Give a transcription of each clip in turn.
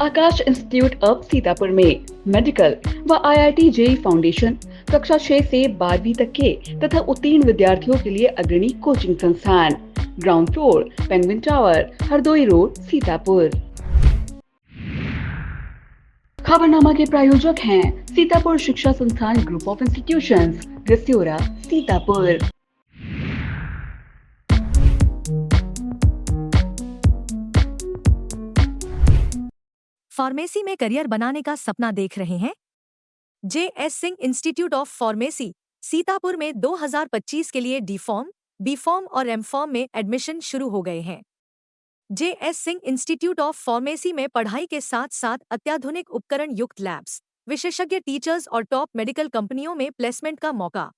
Akash institute of Sitapur में medical व IIT JEE foundation कक्षा 6 से 12वीं तक के तथा उत्तीर्ण विद्यार्थियों के लिए अग्रणी कोचिंग संस्थान। Ground floor, penguin tower, Hardoi road, Sitapur. Khabarnama के प्रायोजक हैं Sitapur Shiksha Sansthan group of institutions, Gasyora, Sitapur. Pharmacy में करियर बनाने का सपना देख रहे हैं? JS Singh institute of pharmacy Sitapur में 2025 के लिए डी फॉर्म, बी फॉर्म और एम फॉर्म में एडमिशन शुरू हो गए हैं। JS Singh institute of pharmacy में पढ़ाई के साथ साथ अत्याधुनिक उपकरण युक्त लैब्स, विशेषज्ञ टीचर्स और टॉप मेडिकल कंपनियों में प्लेसमेंट का मौका।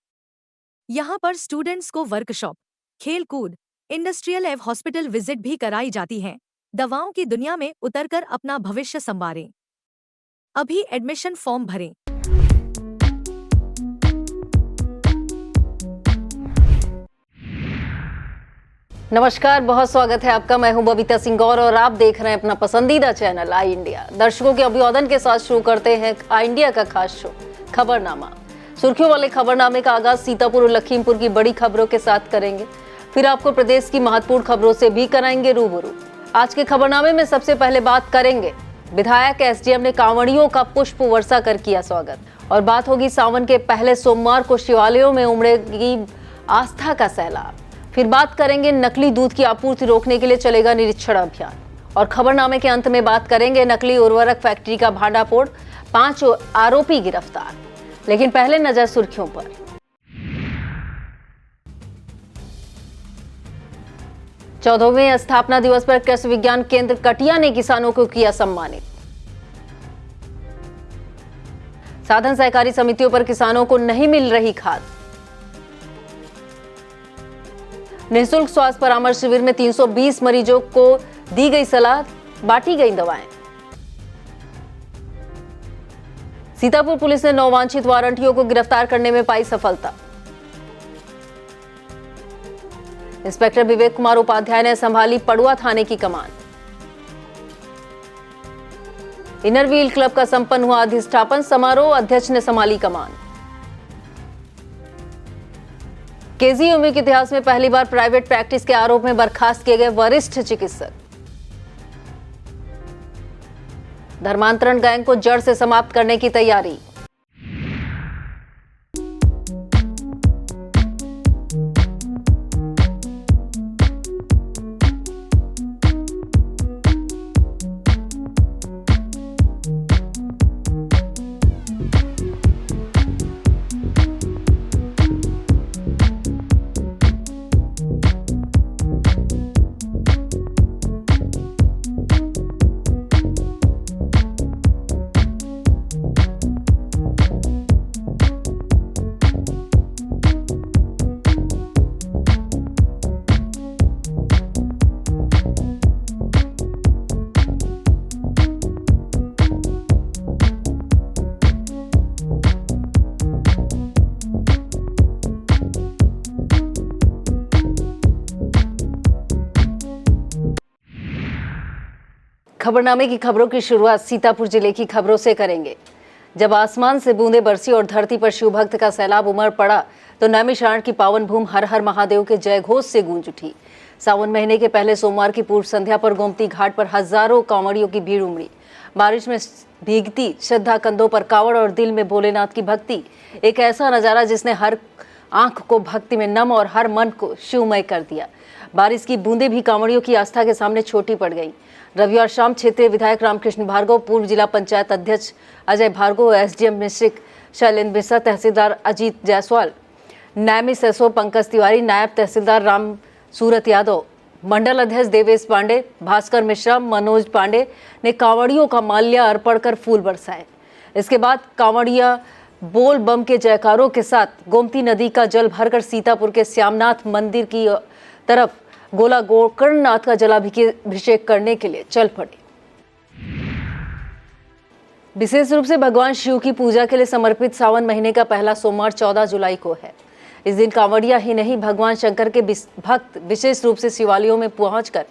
यहाँ पर स्टूडेंट्स को वर्कशॉप, खेल कूद, इंडस्ट्रियल एवं हॉस्पिटल विजिट भी कराई जाती है। दवाओं की दुनिया में उतरकर अपना भविष्य संवारें। अभी एडमिशन फॉर्म भरें। नमस्कार, बहुत स्वागत है आपका। मैं हूं बबीता सिंह गौर और आप देख रहे हैं अपना पसंदीदा चैनल आई इंडिया। दर्शकों के अभिवादन के साथ शुरू करते हैं आई इंडिया का खास शो खबरनामा। सुर्खियों वाले खबरनामे का आगाज सीतापुर और लखीमपुर की बड़ी खबरों के साथ करेंगे, फिर आपको प्रदेश की महत्वपूर्ण खबरों से भी कराएंगे रूबरू। आज के खबरनामे में सबसे पहले बात करेंगे विधायक SDM ने कांवड़ियों का पुष्प वर्षा कर किया स्वागत, और बात होगी सावन के पहले सोमवार को शिवालयों में उमड़ेगी आस्था का सैलाब। फिर बात करेंगे नकली दूध की आपूर्ति रोकने के लिए चलेगा निरीक्षण अभियान, और खबरनामे के अंत में बात करेंगे नकली उर्वरक फैक्ट्री का भांडाफोड़, 5 आरोपी गिरफ्तार। लेकिन पहले नजर सुर्खियों पर। 14वें स्थापना दिवस पर कृषि विज्ञान केंद्र कटिया ने किसानों को किया सम्मानित। साधन सहकारी समितियों पर किसानों को नहीं मिल रही खाद। निःशुल्क स्वास्थ्य परामर्श शिविर में 320 मरीजों को दी गई सलाह, बांटी गई दवाएं। सीतापुर पुलिस ने 9 वांछित वारंटियों को गिरफ्तार करने में पाई सफलता। इंस्पेक्टर विवेक कुमार उपाध्याय ने संभाली पड़ुआ थाने की कमान। इनर व्हील क्लब का संपन्न हुआ अधिष्ठापन समारोह, अध्यक्ष ने संभाली कमान। KGMU के इतिहास में पहली बार प्राइवेट प्रैक्टिस के आरोप में बर्खास्त किए गए वरिष्ठ चिकित्सक। धर्मांतरण गैंग को जड़ से समाप्त करने की तैयारी। खबरनामे की खबरों की शुरुआत सीतापुर जिले की खबरों से करेंगे। जब आसमान से बूंदें बरसी और धरती पर शिव भक्त का सैलाब उमड़ पड़ा तो नैमिषारण्य की पावन भूमि हर हर महादेव के जय घोष से गूंज उठी। सावन महीने के पहले सोमवार की पूर्व संध्या पर गोमती घाट पर हजारों कांवड़ियों की भीड़ उमड़ी। बारिश में भीगती श्रद्धा, कंधों पर कावड़ और दिल में भोलेनाथ की भक्ति। एक ऐसा नजारा जिसने हर आंख को भक्ति में नम और हर मन को शिवमय कर दिया। बारिश की बूंदें भी कांवड़ियों की आस्था के सामने छोटी पड़ गई। रविवार शाम क्षेत्रीय विधायक रामकृष्ण भार्गव, पूर्व जिला पंचायत अध्यक्ष अजय भार्गव, SDM मिश्रिक शैलेंद्र मिश्रा, तहसीलदार अजीत जायसवाल, नायमिस SO पंकज तिवारी, नायब तहसीलदार राम सूरत यादव, मंडल अध्यक्ष देवेश पांडे, भास्कर मिश्रा, मनोज पांडे ने कांवड़ियों का माल्या अर्पण कर फूल बरसाए। इसके बाद कांवड़िया बोल बम के जयकारों के साथ गोमती नदी का जल भरकर सीतापुर के श्यामनाथ मंदिर की तरफ गोला गोकर्णनाथ का जलाभिषेक करने के लिए चल पड़े। विशेष रूप से भगवान शिव की पूजा के लिए समर्पित सावन महीने का पहला सोमवार 14 जुलाई को है। इस दिन कांवड़िया ही नहीं, भगवान शंकर के भक्त विशेष रूप से शिवालयों में पहुंचकर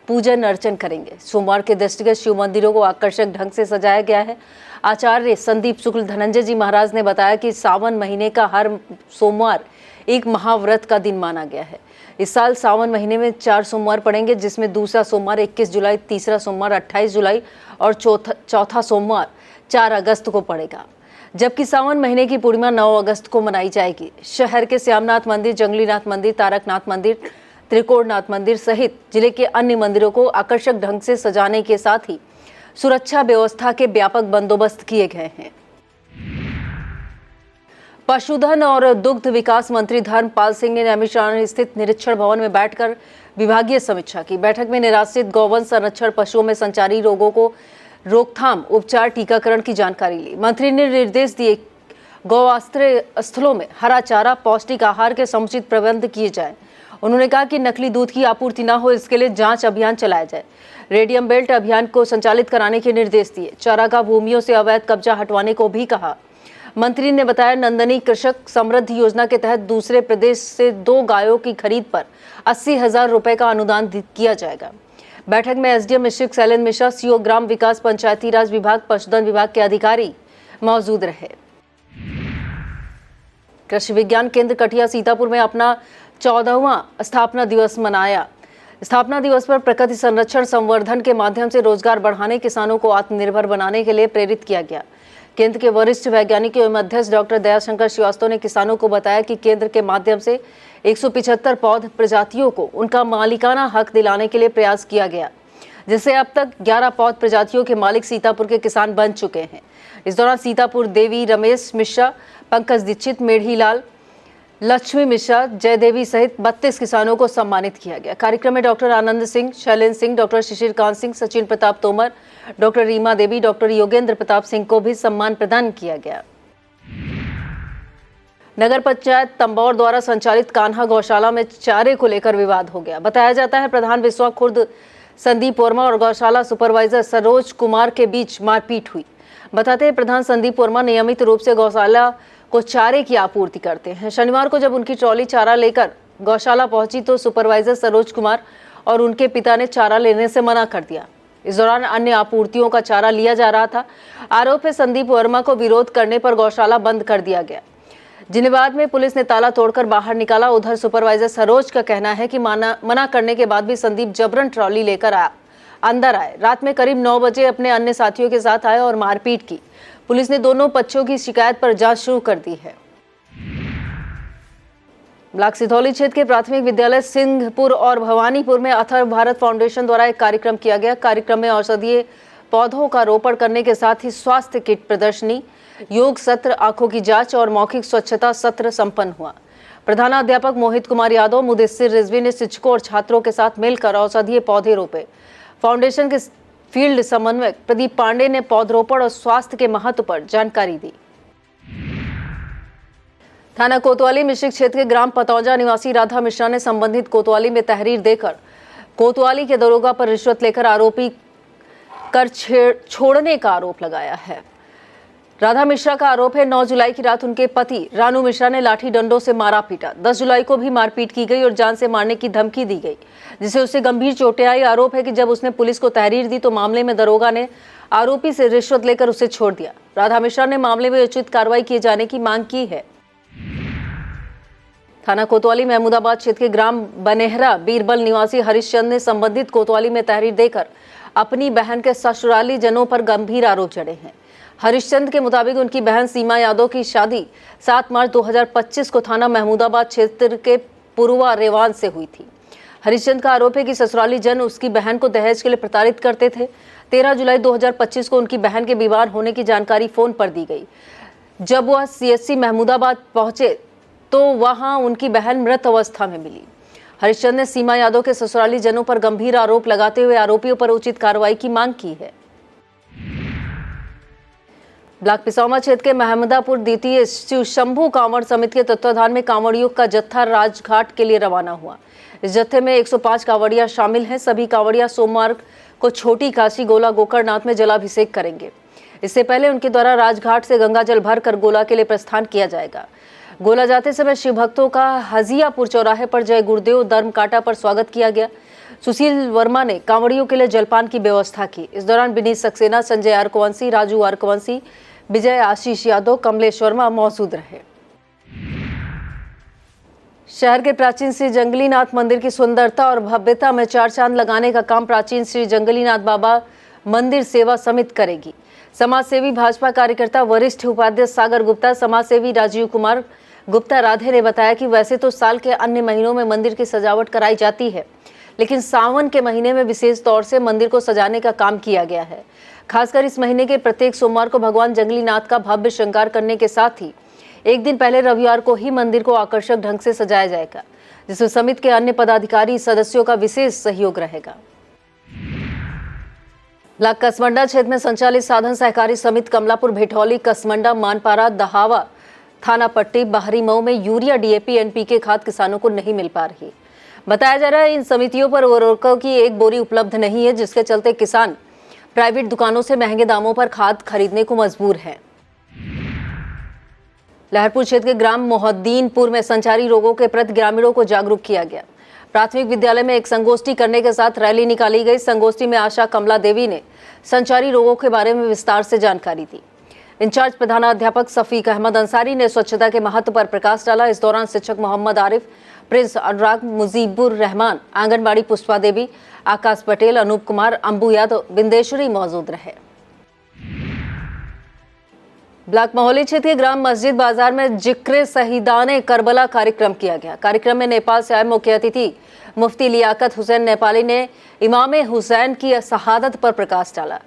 पूजन अर्चन करेंगे। सोमवार के दृष्टिगत शिव मंदिरों को आकर्षक ढंग से सजाया गया है। आचार्य संदीप शुक्ल धनंजय जी महाराज ने बताया कि सावन महीने का हर सोमवार एक महाव्रत का दिन माना गया है। इस साल सावन महीने में 4 सोमवार पड़ेंगे, जिसमें दूसरा सोमवार 21 जुलाई, तीसरा सोमवार 28 जुलाई और चौथा सोमवार 4 अगस्त को पड़ेगा, जबकि सावन महीने की पूर्णिमा 9 अगस्त को मनाई जाएगी। शहर के श्यामनाथ मंदिर, जंगलीनाथ मंदिर, तारकनाथ मंदिर, त्रिकोणनाथ मंदिर सहित जिले के अन्य मंदिरों को आकर्षक ढंग से सजाने के साथ ही सुरक्षा व्यवस्था के व्यापक बंदोबस्त किए गए हैं। पशुधन और दुग्ध विकास मंत्री धर्मपाल सिंह ने नैमिषारण्य स्थित निरीक्षण भवन में बैठकर विभागीय समीक्षा की। बैठक में निराश्रित गौवंश संरक्षण पशुओं में संचारी रोगों को रोकथाम, उपचार, टीकाकरण की जानकारी ली। मंत्री ने निर्देश दिए गौआश्रय स्थलों में हरा चारा, पौष्टिक आहार के समुचित प्रबंध किए जाए। उन्होंने कहा कि नकली दूध की आपूर्ति न हो, इसके लिए जांच अभियान चलाया जाए। रेडियम बेल्ट अभियान को संचालित कराने के निर्देश दिए। चारागाह भूमियों से अवैध कब्जा हटवाने को भी कहा। मंत्री ने बताया, नंदनी कृषक समृद्धि योजना के तहत दूसरे प्रदेश से 2 गायों की खरीद पर 80,000 रुपए का अनुदान किया जाएगा। बैठक में एसडीएम मिश्रिक शैलेंद्र मिश्रा, सीओ ग्राम विकास पंचायती राज विभाग, पशुधन विभाग के अधिकारी मौजूद रहे। कृषि विज्ञान केंद्र कटिया सीतापुर में अपना 14वां स्थापना दिवस मनाया। स्थापना दिवस पर प्रकृति संरक्षण संवर्धन के माध्यम से रोजगार बढ़ाने, किसानों को आत्मनिर्भर बनाने के लिए प्रेरित किया गया। केंद्र के वरिष्ठ वैज्ञानिक एवं अध्यक्ष डॉक्टर दयाशंकर श्रीवास्तव ने किसानों को बताया कि केंद्र के माध्यम से 175 पौध प्रजातियों को उनका मालिकाना हक दिलाने के लिए प्रयास किया गया, जिससे अब तक 11 पौध प्रजातियों के मालिक सीतापुर के किसान बन चुके हैं। इस दौरान सीतापुर देवी, रमेश मिश्रा, पंकज दीक्षित, मेढ़ी लाल, लक्ष्मी मिश्रा, जयदेवी सहित 32 किसानों को सम्मानित किया गया। कार्यक्रम में डॉक्टर आनंद सिंह, शैलेंद्र सिंह, डॉक्टर शिशिर कांत सिंह, सचिन प्रताप तोमर, डॉक्टर रीमा देवी, डॉक्टर योगेंद्र प्रताप सिंह को भी सम्मान प्रदान किया गया। नगर पंचायत तंबौर द्वारा संचालित कान्हा गौशाला में चारे को लेकर विवाद हो गया। बताया जाता है प्रधान विश्वा खुर्द संदीप वर्मा और गौशाला सुपरवाइजर सरोज कुमार के बीच मारपीट हुई। बताते हैं प्रधान संदीप वर्मा नियमित रूप से गौशाला को चारे की आपूर्ति करते हैं। शनिवार को जब उनकी ट्रॉली चारा लेकर गौशाला पहुंची तो सुपरवाइजर सरोज कुमार और उनके पिता ने चारा लेने से मना कर दिया। इस दौरान अन्य आपूर्तियों का चारा लिया जा रहा था। आरोप है संदीप वर्मा को विरोध करने पर गौशाला बंद कर दिया गया, जिन्हें बाद में पुलिस ने ताला तोड़कर बाहर निकाला। उधर सुपरवाइजर सरोज का कहना है कि मना करने के बाद भी संदीप जबरन ट्रॉली लेकर अंदर आए। रात में करीब 9 बजे अपने अन्य साथियों के साथ आए और मारपीट की। पुलिस ने दोनों पक्षों की शिकायत पर जांच शुरू कर दी है। ब्लॉक सिधौली क्षेत्र के प्राथमिक विद्यालय सिंहपुर और भवानीपुर में अथर्व भारत फाउंडेशन द्वारा एक कार्यक्रम किया गया। कार्यक्रम में औषधीय पौधों का रोपण करने के साथ ही स्वास्थ्य किट प्रदर्शनी, योग सत्र, आंखों की जांच और मौखिक स्वच्छता सत्र संपन्न हुआ। प्रधानाध्यापक मोहित कुमार यादव, मुदस्सिर रिजवी ने शिक्षकों और छात्रों के साथ मिलकर औषधीय पौधे रोपे। फाउंडेशन के फील्ड समन्वयक प्रदीप पांडे ने पौधरोपण और स्वास्थ्य के महत्व पर जानकारी दी। थाना कोतवाली मिश्रिक क्षेत्र के ग्राम पतौजा निवासी राधा मिश्रा ने संबंधित कोतवाली में तहरीर देकर कोतवाली के दरोगा पर रिश्वत लेकर आरोपी कर छोड़ने का आरोप लगाया है। राधा मिश्रा का आरोप है 9 जुलाई की रात उनके पति रानू मिश्रा ने लाठी डंडों से मारा पीटा। 10 जुलाई को भी मारपीट की गई और जान से मारने की धमकी दी गई, जिससे उसे गंभीर चोटें आई। आरोप है कि जब उसने पुलिस को तहरीर दी तो मामले में दरोगा ने आरोपी से रिश्वत लेकर उसे छोड़ दिया। राधा मिश्रा ने मामले में उचित कार्रवाई किए जाने की मांग की है। थाना कोतवाली महमूदाबाद क्षेत्र के ग्राम बनेहरा बीरबल निवासी हरिश्चंद ने संबंधित कोतवाली में तहरीर देकर अपनी बहन के ससुराली जनों पर गंभीर आरोप जड़े हैं। हरिश्चंद के मुताबिक उनकी बहन सीमा यादव की शादी 7 मार्च 2025 को थाना महमूदाबाद क्षेत्र के पुरवा रेवान से हुई थी। हरिश्चंद का आरोप है कि ससुराली जन उसकी बहन को दहेज के लिए प्रताड़ित करते थे। 13 जुलाई 2025 को उनकी बहन के बीमार होने की जानकारी फोन पर दी गई। जब वह सीएससी महमूदाबाद पहुंचे तो वहां उनकी बहन मृत अवस्था में मिली। हरिश्चंद ने सीमा यादव के ससुराली जनों पर गंभीर आरोप लगाते हुए आरोपियों पर उचित कार्रवाई की मांग की है। ब्लॉक पिसौमा क्षेत्र के महमदापुर द्वितीय शिव शंभू कांवड़ समिति के तत्वाधान में कांवड़ियों का जत्था राजघाट के लिए रवाना हुआ। इस जत्थे में 105 कांवड़िया शामिल हैं। सभी कांवड़िया सोमवार को छोटी काशी गोला गोकर्णनाथ में जलाभिषेक करेंगे। इससे पहले उनके द्वारा राजघाट से गंगा जल भरकर गोला के लिए प्रस्थान किया जाएगा। गोला जाते समय शिव भक्तों का हजियापुर चौराहे पर जय गुरुदेव धर्म कांटा पर स्वागत किया गया। सुशील वर्मा ने कांवड़ियों के लिए जलपान की व्यवस्था की। इस दौरान विनीत सक्सेना, संजय अर्कवंशी, राजू अर्कवंशी, विजय आशीष यादव, कमलेश वर्मा मौजूद रहे। शहर के प्राचीन श्री जंगलीनाथ मंदिर की सुंदरता और भव्यता में चार चांद लगाने का काम प्राचीन श्री जंगलीनाथ बाबा मंदिर सेवा समिति करेगी। समाजसेवी भाजपा कार्यकर्ता वरिष्ठ उपाध्यक्ष सागर गुप्ता, समाजसेवी राजीव कुमार गुप्ता राधे ने बताया कि वैसे तो साल के अन्य महीनों में मंदिर की सजावट कराई जाती है, लेकिन सावन के महीने में विशेष तौर से मंदिर को सजाने का काम किया गया है। खासकर इस महीने के प्रत्येक सोमवार को भगवान जंगलीनाथ का भव्य श्रृंगार करने के साथ ही एक दिन पहले रविवार को ही मंदिर को आकर्षक ढंग से सजाया जाएगा, जिसमें समिति के अन्य पदाधिकारी सदस्यों का विशेष सहयोग रहेगा। ब्लॉक कसमंडा क्षेत्र में संचालित साधन सहकारी समिति कमलापुर, भेठौली, कसमंडा, मानपारा, दहावा, थाना पट्टी, बाहरी मऊ में यूरिया, डीएपी, एनपीके खाद किसानों को नहीं मिल पा रही। बताया जा रहा है इन समितियों पर उर्वरकों की एक बोरी उपलब्ध नहीं है, जिसके चलते किसान प्राइवेट दुकानों से महंगे दामों पर खाद खरीदने को मजबूर है। लहरपुर क्षेत्र के ग्राम मोहद्दीनपुर में संचारी रोगों के प्रति ग्रामीणों को जागरूक किया गया। प्राथमिक विद्यालय में एक संगोष्ठी करने के साथ रैली निकाली गई। संगोष्ठी में आशा कमला देवी ने संचारी रोगों के बारे में विस्तार से जानकारी दी। इंचार्ज प्रधानाध्यापक सफीक अहमद अंसारी ने स्वच्छता के महत्व पर प्रकाश डाला। इस दौरान शिक्षक मोहम्मद आरिफ, प्रिंस अनुराग, मुजीबुर रहमान, आंगनबाड़ी पुष्पा देवी, आकाश पटेल, अनूप कुमार, अंबू यादव, बिंदेश्वरी मौजूद रहे। ब्लॉक महोली क्षेत्र के ग्राम मस्जिद बाजार में जिक्र शहीदाने करबला कार्यक्रम किया गया। कार्यक्रम में नेपाल से आए मुख्य अतिथि मुफ्ती लियाकत हुसैन नेपाली ने इमामे हुसैन की शहादत पर प्रकाश डाला।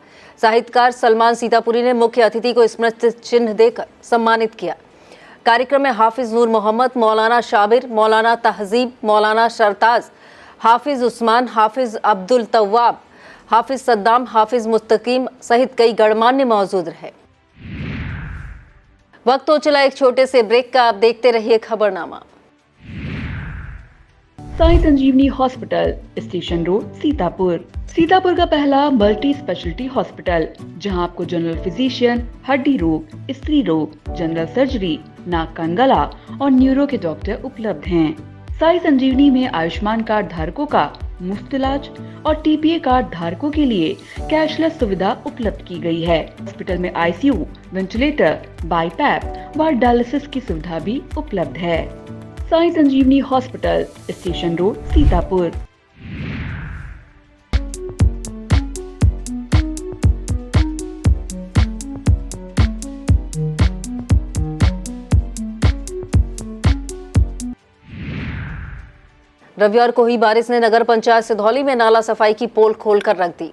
साहित्यकार सलमान सीतापुरी ने मुख्य अतिथि को स्मृति चिन्ह देकर सम्मानित किया। कार्यक्रम में हाफिज नूर मोहम्मद, मौलाना शाबिर, मौलाना तहजीब, मौलाना शरताज, हाफिज उस्मान, हाफिज अब्दुल तव्वाब, हाफिज सद्दाम, हाफिज मुस्तकीम सहित कई गणमान्य मौजूद रहे। वक्त हो चला एक छोटे से ब्रेक का, आप देखते रहिए Khabarnama. Sai Sanjivani hospital, station road, Sitapur. Sitapur का पहला मल्टी स्पेशलिटी हॉस्पिटल, जहां आपको जनरल फिजिशियन, हड्डी रोग, स्त्री रोग, जनरल सर्जरी, नाक कान गला और न्यूरो के डॉक्टर उपलब्ध हैं। साई संजीवनी में आयुष्मान कार्ड धारकों का मुफ्त इलाज और टीपीए कार्ड धारकों के लिए कैशलेस सुविधा उपलब्ध की गई है। हॉस्पिटल में आईसीयू, वेंटिलेटर, बाईपैप व डायलिसिस की सुविधा भी उपलब्ध है। Sai Sanjivani hospital, station road, Sitapur. रविवार को हुई बारिश ने नगर पंचायत सिधौली में नाला सफाई की पोल खोलकर रख दी।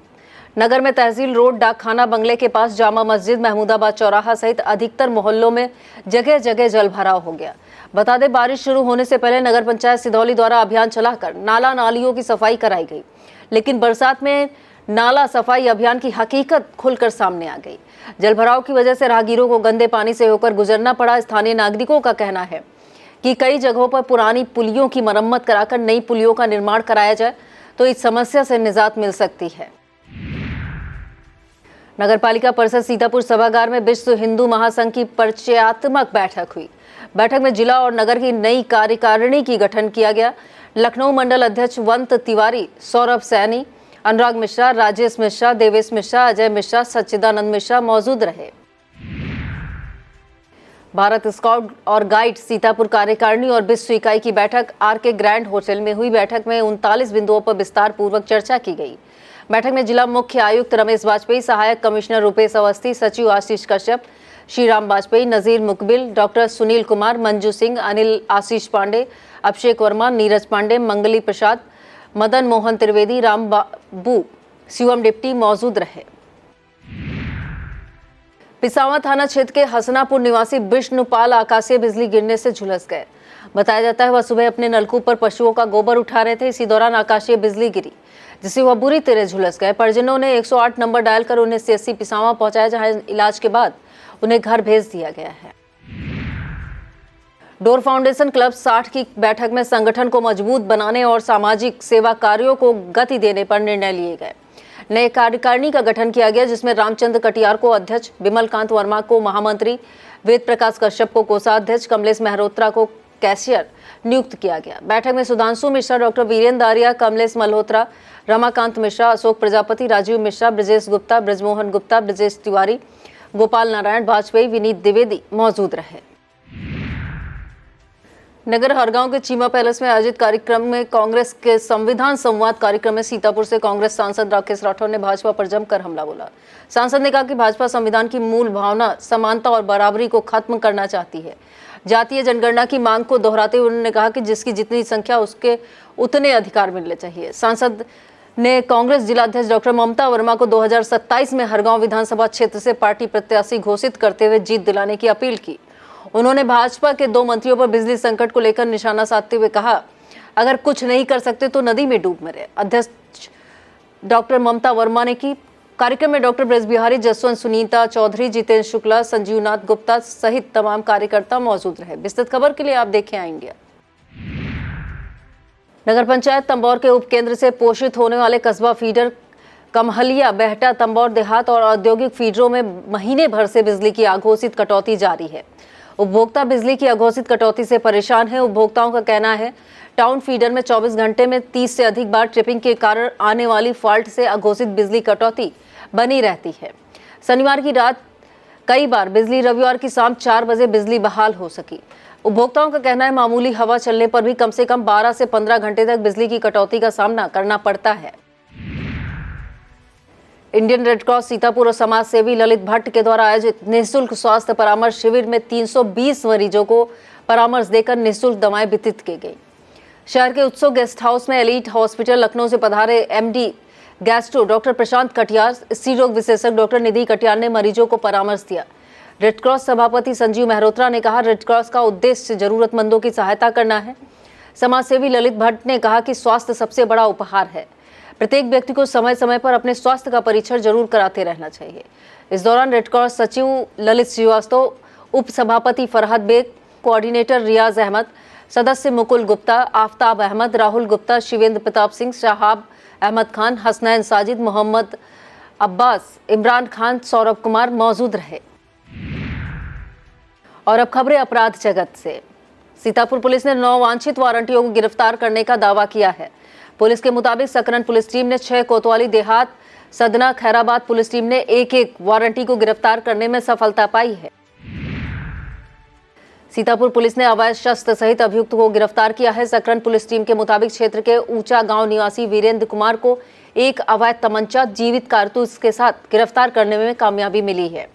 नगर में तहसील रोड, डाकखाना बंगले के पास जामा मस्जिद, महमूदाबाद चौराहा सहित अधिकतर मोहल्लों में जगह जगह जल भराव हो गया। बता दें, बारिश शुरू होने से पहले नगर पंचायत सिधौली द्वारा अभियान चलाकर नाला नालियों की सफाई कराई गई, लेकिन बरसात में नाला सफाई अभियान की हकीकत खुलकर सामने आ गई। जल भराव की वजह से राहगीरों को गंदे पानी से होकर गुजरना पड़ा। स्थानीय नागरिकों का कहना है कि कई जगहों पर पुरानी पुलियों की मरम्मत कराकर नई पुलियों का निर्माण कराया जाए तो इस समस्या से निजात मिल सकती है। नगरपालिका परिषद सीतापुर सभागार में विश्व हिंदू महासंघ की परिचयात्मक बैठक हुई। बैठक में जिला और नगर की नई कार्यकारिणी की गठन किया गया। लखनऊ मंडल अध्यक्ष वंत तिवारी, सौरभ सैनी, अनुराग मिश्रा, राजेश मिश्रा, देवेश मिश्रा, अजय मिश्रा, सच्चिदानंद मिश्रा मौजूद रहे। भारत स्काउट और गाइड सीतापुर कार्यकारिणी और विश्व इकाई की बैठक आरके ग्रैंड होटल में हुई। बैठक में 39 बिंदुओं पर विस्तार पूर्वक चर्चा की गई। बैठक में जिला मुख्य आयुक्त रमेश वाजपेयी, सहायक कमिश्नर रुपेश अवस्थी, सचिव आशीष कश्यप, श्रीराम वाजपेयी, नजीर मुकबिल, डॉक्टर सुनील कुमार, मंजू सिंह, अनिल आशीष पांडे, अभिषेक वर्मा, नीरज पांडे, मंगली प्रसाद, मदन मोहन त्रिवेदी, राम बाबू, शिवम डिप्टी मौजूद रहे। पिसावा थाना क्षेत्र के हसनापुर निवासी विष्णुपाल आकाशीय बिजली गिरने से झुलस गए। बताया जाता है वह सुबह अपने नलकूप पर पशुओं का गोबर उठा रहे थे। इसी दौरान आकाशीय बिजली गिरी, जिससे वह बुरी तरह झुलस गए। परिजनों ने 108 नंबर डायल कर उन्हें सीएससी पिसावा पहुंचाया, जहां इलाज के बाद उन्हें घर भेज दिया गया है। डोर फाउंडेशन क्लब 60 की बैठक में संगठन को मजबूत बनाने और सामाजिक सेवा कार्यों को गति देने पर निर्णय लिए गए। नए कार्यकारिणी का गठन किया गया, जिसमें रामचंद्र कटियार को अध्यक्ष, विमल कांत वर्मा को महामंत्री, वेद प्रकाश कश्यप को कोषाध्यक्ष, कमलेश मेहरोत्रा को कैशियर नियुक्त किया गया। बैठक में सुधांशु मिश्रा, डॉक्टर वीरेंद्र आर्या, कमलेश मल्होत्रा, रमाकांत मिश्रा, अशोक प्रजापति, राजीव मिश्रा, ब्रजेश गुप्ता, ब्रजमोहन गुप्ता, ब्रजेश तिवारी, गोपाल नारायण वाजपेयी, विनीत द्विवेदी मौजूद रहे। नगर हरगांव के चीमा पैलेस में आयोजित कार्यक्रम में कांग्रेस के संविधान संवाद कार्यक्रम में सीतापुर से कांग्रेस सांसद राकेश राठौर ने भाजपा पर जमकर हमला बोला। सांसद ने कहा कि भाजपा संविधान की मूल भावना समानता और बराबरी को खत्म करना चाहती है। जातीय जनगणना की मांग को दोहराते हुए उन्होंने कहा कि जिसकी जितनी संख्या उसके उतने अधिकार मिलने चाहिए। सांसद ने कांग्रेस जिलाध्यक्ष डॉक्टर ममता वर्मा को 2027 में हरगांव विधानसभा क्षेत्र से पार्टी प्रत्याशी घोषित करते हुए जीत दिलाने की अपील की। उन्होंने भाजपा के 2 मंत्रियों पर बिजली संकट को लेकर निशाना साधते हुए कहा, अगर कुछ नहीं कर सकते तो नदी में डूब मरे। अध्यक्ष डॉक्टर ममता वर्मा ने की। कार्यक्रम में डॉक्टर ब्रज बिहारी, जसवंत, सुनीता चौधरी, जितेंद्र शुक्ला, संजीवनाथ गुप्ता सहित तमाम कार्यकर्ता मौजूद रहे। विस्तृत खबर के लिए आप देखें आएंगे। नगर पंचायत तंबौर के उपकेंद्र से पोषित होने वाले कस्बा फीडर कमहलिया, बेहटा, तंबौर देहात और औद्योगिक फीडरों में महीने भर से बिजली की अघोषित कटौती जारी है। उपभोक्ता बिजली की अघोषित कटौती से परेशान है। उपभोक्ताओं का कहना है टाउन फीडर में 24 घंटे में 30 से अधिक बार ट्रिपिंग के कारण आने वाली फॉल्ट से अघोषित बिजली कटौती बनी रहती है। शनिवार की रात कई बार बिजली, रविवार की शाम 4 बजे बिजली बहाल हो सकी। उपभोक्ताओं का कहना है मामूली हवा चलने पर भी कम से कम 12 से 15 घंटे तक बिजली की कटौती का सामना करना पड़ता है। इंडियन रेड क्रॉस सीतापुर और समाज सेवी ललित भट्ट के द्वारा आयोजित निःशुल्क स्वास्थ्य परामर्श शिविर में 320 मरीजों को परामर्श देकर निःशुल्क दवाएं वितरित की गई। शहर के उत्सव गेस्ट हाउस में एलीट हॉस्पिटल लखनऊ से पधारे एमडी गैस्ट्रो डॉक्टर प्रशांत कटियार, स्त्री रोग विशेषज्ञ डॉक्टर निधि कटियार ने मरीजों को परामर्श दिया। रेड क्रॉस सभापति संजीव मेहरोत्रा ने कहा, रेड क्रॉस का उद्देश्य जरूरतमंदों की सहायता करना है। समाजसेवी ललित भट्ट ने कहा कि स्वास्थ्य सबसे बड़ा उपहार है। प्रत्येक व्यक्ति को समय समय पर अपने स्वास्थ्य का परीक्षण जरूर कराते रहना चाहिए। इस दौरान रेड क्रॉस सचिव ललित श्रीवास्तव, उप सभापति फरहत बेग, कोऑर्डिनेटर रियाज अहमद, सदस्य मुकुल गुप्ता, आफ्ताब अहमद, राहुल गुप्ता, शिवेंद्र प्रताप सिंह, शहाब अहमद खान, हसनैन साजिद, मोहम्मद अब्बास, इमरान खान, सौरभ कुमार मौजूद रहे। और अब खबरें अपराध जगत से। सीतापुर पुलिस ने 9 वांछित वारंटियों को गिरफ्तार करने का दावा किया है। पुलिस के मुताबिक सकरन पुलिस टीम ने 6, कोतवाली देहात, सदना, खैराबाद पुलिस टीम ने 1-1 वारंटी को गिरफ्तार करने में सफलता पाई है। सीतापुर पुलिस ने अवैध शस्त्र सहित अभियुक्त को गिरफ्तार किया है। सकरन पुलिस टीम के मुताबिक क्षेत्र के ऊंचा गांव निवासी वीरेंद्र कुमार को एक अवैध तमंचा, जीवित कारतूस के साथ गिरफ्तार करने में कामयाबी मिली है।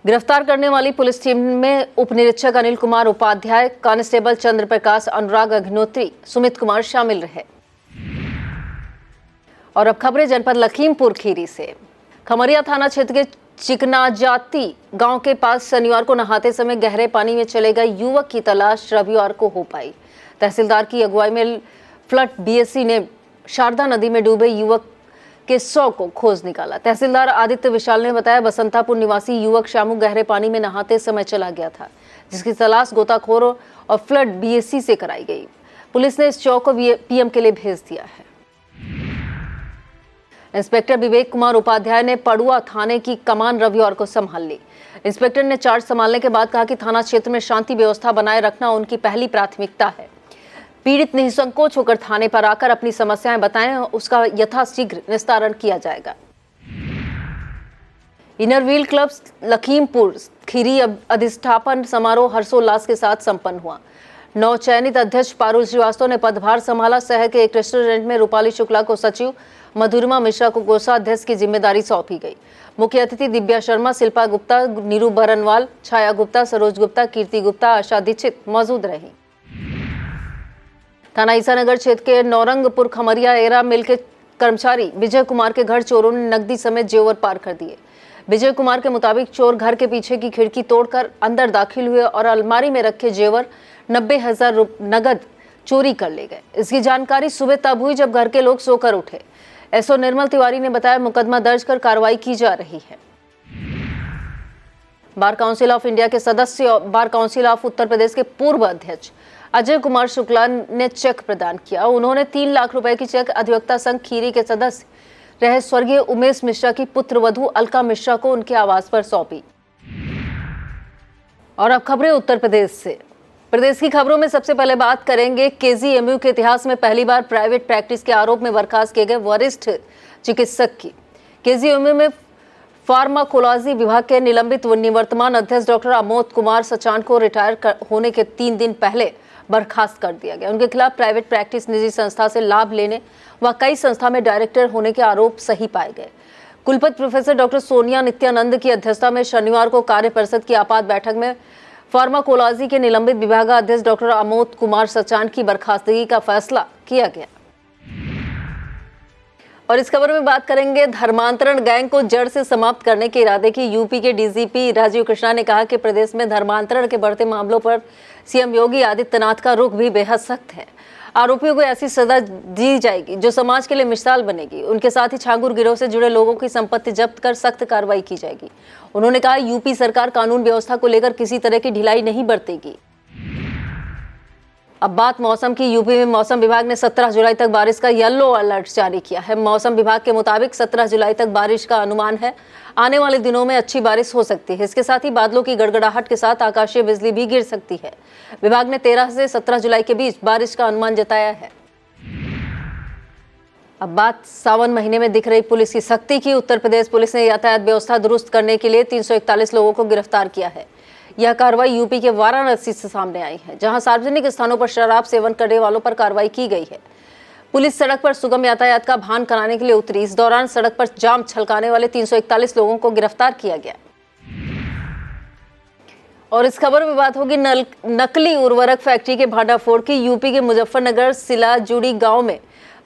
गिरफ्तार करने वाली पुलिस टीम में उप निरीक्षक अनिल कुमार उपाध्याय, कांस्टेबल चंद्र प्रकाश, अनुराग अग्निहोत्री, सुमित कुमार शामिल रहे। और अब खबरें जनपद लखीमपुर खीरी से। खमरिया थाना क्षेत्र के चिकनाजाती गांव के पास शनिवार को नहाते समय गहरे पानी में चले गए युवक की तलाश रविवार को हो पाई। तहसीलदार की अगुवाई में फ्लड बीएससी ने शारदा नदी में डूबे युवक के शव को खोज निकाला। तहसीलदार आदित्य विशाल ने बताया, बसंतापुर निवासी युवक शामू गहरे पानी में नहाते समय चला गया था, जिसकी तलाश गोताखोरों और फ्लड बीएससी से कराई गई। पुलिस ने इस शव को पीएम के लिए भेज दिया है। इंस्पेक्टर विवेक कुमार उपाध्याय ने पड़ुआ थाने की कमान रविवार को संभाल ली। इंस्पेक्टर ने चार्ज संभालने के बाद कहा कि थाना क्षेत्र में शांति व्यवस्था बनाए रखना उनकी पहली प्राथमिकता है। पीड़ित निसंकोच होकर थाने पर आकर अपनी समस्याएं बताएं, उसका यथाशीघ्र निस्तारण किया जाएगा। Inner wheel club Lakhimpur Kheri अधिष्ठापन समारोह हर्षोल्लास के साथ संपन्न हुआ। नवचयनित अध्यक्ष पारुल श्रीवास्तव ने पदभार संभाला। शहर के एक रेस्टोरेंट में रूपाली शुक्ला को सचिव, मधुरिमा मिश्रा को कोषाध्यक्ष की जिम्मेदारी सौंपी गई। मुख्य अतिथि दिव्या शर्मा, शिल्पा गुप्ता, नीरू बरनवाल, छाया गुप्ता, सरोज गुप्ता, कीर्ति गुप्ता, आशा दीक्षित मौजूद रही। थाना ईसानगर क्षेत्र के नौरंगपुर खमरिया एरा मिल के कर्मचारी विजय कुमार के घर चोरों ने नकदी समेत जेवर पार कर दिए। विजय कुमार के मुताबिक चोर घर के पीछे की खिड़की तोड़कर अंदर दाखिल हुए और अलमारी में रखे जेवर 90,000 नगद चोरी कर ले गए। इसकी जानकारी सुबह तब हुई जब घर के लोग सोकर उठे। एसओ निर्मल तिवारी ने बताया, मुकदमा दर्ज कर कार्रवाई की जा रही है। बार काउंसिल ऑफ इंडिया के सदस्य और bar council of Uttar Pradesh के पूर्व अध्यक्ष अजय कुमार शुक्ला ने चेक प्रदान किया। उन्होंने 3 लाख रुपए की चेक अधिवक्ता संघ खीरी के सदस्य रहे स्वर्गीय उमेश मिश्रा की पुत्र वधू अलका मिश्रा को उनके आवास पर सौंपी। और अब खबरें उत्तर प्रदेश से। प्रदेश की खबरों में सबसे पहले बात करेंगे केजीएमयू के इतिहास में पहली बार प्राइवेट प्रैक्टिस के आरोप में बर्खास्त किए गए वरिष्ठ चिकित्सक की। केजीएमयू में फार्माकोलॉजी विभाग के निलंबित निवर्तमान अध्यक्ष डॉक्टर अमोद कुमार सचान को रिटायर होने के 3 दिन पहले बर्खास्त कर दिया गया। उनके खिलाफ प्राइवेट प्रैक्टिस, निजी संस्था से लाभ लेने व कई संस्था में डायरेक्टर होने के आरोप सही पाए गए। कुलपति प्रोफेसर डॉक्टर सोनिया नित्यानंद की अध्यक्षता में शनिवार को कार्य परिषद की आपात बैठक में फार्माकोलॉजी के निलंबित विभागाध्यक्ष डॉक्टर अमोद कुमार सचान की बर्खास्तगी का फैसला किया गया। और इस खबर में बात करेंगे धर्मांतरण गैंग को जड़ से समाप्त करने के इरादे की। यूपी के डीजीपी राजीव कृष्णा ने कहा कि प्रदेश में धर्मांतरण के बढ़ते मामलों पर सीएम योगी आदित्यनाथ का रुख भी बेहद सख्त है। आरोपियों को ऐसी सजा दी जाएगी जो समाज के लिए मिसाल बनेगी। उनके साथ ही छांगुर गिरोह से जुड़े लोगों की संपत्ति जब्त कर सख्त कार्रवाई की जाएगी। उन्होंने कहा, यूपी सरकार कानून व्यवस्था को लेकर किसी तरह की ढिलाई नहीं बरतेगी। अब बात मौसम की। यूपी में मौसम विभाग ने 17 जुलाई तक बारिश का येलो अलर्ट जारी किया है। मौसम विभाग के मुताबिक 17 जुलाई तक बारिश का अनुमान है। आने वाले दिनों में अच्छी बारिश हो सकती है। इसके साथ ही बादलों की गड़गड़ाहट के साथ आकाशीय बिजली भी गिर सकती है। विभाग ने 13 से 17 जुलाई के बीच बारिश का अनुमान जताया है। अब बात सावन महीने में दिख रही पुलिस की सख्ती की। उत्तर प्रदेश पुलिस ने यातायात व्यवस्था दुरुस्त करने के लिए 341 लोगों को गिरफ्तार किया है। यह कार्रवाई यूपी के वाराणसी से सामने आई है, जहां सार्वजनिक स्थानों पर शराब सेवन करने वालों पर कार्रवाई की गई है। पुलिस सड़क पर सुगम यातायात का भान कराने के लिए उतरी। इस दौरान सड़क पर जाम छलकाने वाले 341 लोगों को गिरफ्तार किया गया। और इस खबर में बात होगी नकली उर्वरक फैक्ट्री के भांडाफोड़ की। यूपी के मुजफ्फरनगर सिलाजुड़ी गांव में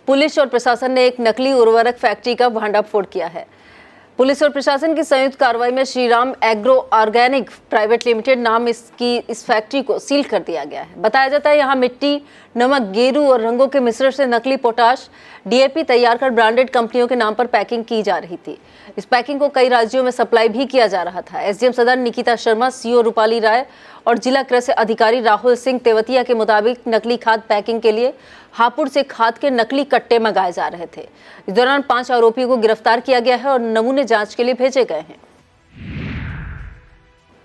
पुलिस और प्रशासन ने एक नकली उर्वरक फैक्ट्री का भांडाफोड़ किया है। पुलिस और प्रशासन की संयुक्त कार्रवाई में Shriram agro organic private limited नाम इस फैक्ट्री को सील कर दिया गया है। बताया जाता है यहाँ मिट्टी, नमक, गेरू और रंगों के मिश्रण से नकली पोटाश, डीएपी तैयार कर ब्रांडेड कंपनियों के नाम पर पैकिंग की जा रही थी। इस पैकिंग को कई राज्यों में सप्लाई भी किया जा रहा था। एसडीएम सदर निकिता शर्मा, सीओ रूपाली राय और जिला कृषि अधिकारी राहुल सिंह तेवतिया के मुताबिक नकली खाद पैकिंग के लिए हापुड़ से खाद के नकली कट्टे मंगाए जा रहे थे। इस दौरान 5 आरोपियों को गिरफ्तार किया गया है और नमूने जांच के लिए भेजे गए हैं।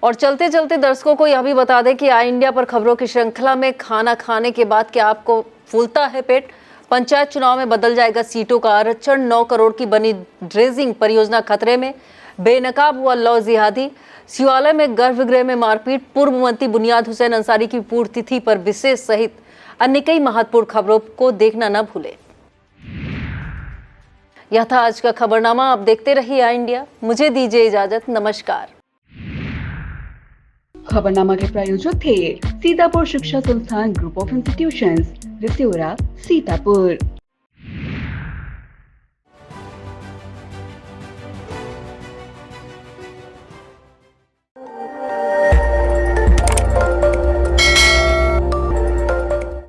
और चलते चलते दर्शकों को यह भी बता दें कि आई इंडिया पर खबरों की श्रृंखला में खाना खाने के बाद क्या आपको फूलता है पेट? पंचायत चुनाव में बदल जाएगा सीटों का आरक्षण। 9 करोड़ की बनी ड्रेजिंग परियोजना खतरे में। बेनकाब हुआ लव जिहादी। शिवालय में गर्भगृह में मारपीट। पूर्व मंत्री बुनियाद हुसैन अंसारी की पुण्यतिथि पर विशेष सहित अन्य कई महत्वपूर्ण खबरों को देखना न भूलें। यह था आज का खबरनामा। आप देखते रहिए आई इंडिया। मुझे दीजिए इजाजत। नमस्कार। खबरनामा के प्रायोजक थे Sitapur Shiksha Sansthan group of institutions, रिसियोरा, Sitapur.